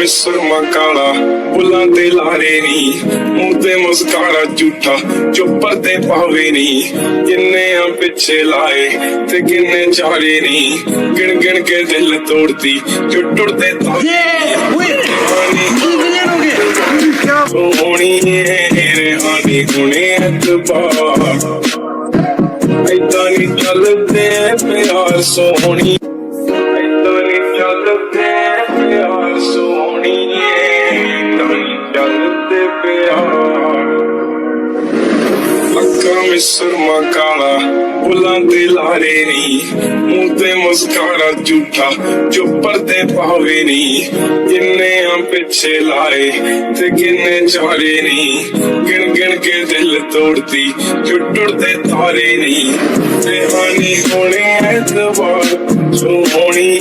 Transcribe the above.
ਸੁਰਮਾ ਕਾਲਾ ਬੁੱਲਾਂ ਤੇ ਲਾਰੇ ਨੀ ਮੂੰਹ ਤੇ ਮੁਸਕਾਰਾ ਝੂਠਾ ਜੋ ਪਰਦੇ ਪਾਵੇ ਨੀ ਕਿੰਨੇ ਆ ਪਿੱਛੇ ਲਾਏ ਤੇ ਕਿੰਨੇ ਚਾਰੇ ਨੀ ਗਿਣ ਗਿਣ ਕੇ ਦਿਲ ਤੋੜਦੀ ਜੋ ਟੁੱਟਦੇ ਹੋਣੀ ਰਹਾਨੀ ਹੁਣੇ ਐਤਬਾਰ ਏਦਾਂ ਨੀ ਚੱਲਦੇ ਪਿਆਰ ਸੋਹਣੀ ਏਦਾਂ ਨੀ ਚੱਲਦੇ ਪਿਆਰ ਸੋਹਣੀ ਏਦਾਂ ਨੀ ਚੱਲਦੇ ਪਿਆਰ ਅੱਖਾਂ ਵਿੱਚ ਸੁਰਮਾ ਕਾਲਾ ਬੁੱਲਾਂ ਤੇ ਲਾਰੇ ਨੀ ਮੂੰਹ ਤੇ ਮੁਸਕਾਰਾ ਝੂਠਾ ਜੋ ਪਰਦੇ ਪਾਵੇ ਨੀ ਕਿੰਨੇ ਆ ਪਿੱਛੇ ਲਾਏ ਤੇ ਕਿੰਨੇ ਚਾਰੇ ਨੀ ਗਿਣ ਗਿਣ ਕੇ ਦਿਲ ਤੋੜਦੀ ਜੋ ਟੁੱਟਦੇ ਤਾਰੇ ਨੀ ਰਹਾਨੀ ਹੋਣੀ ਐਤਬਾਰ ਸੋਹਣੀ।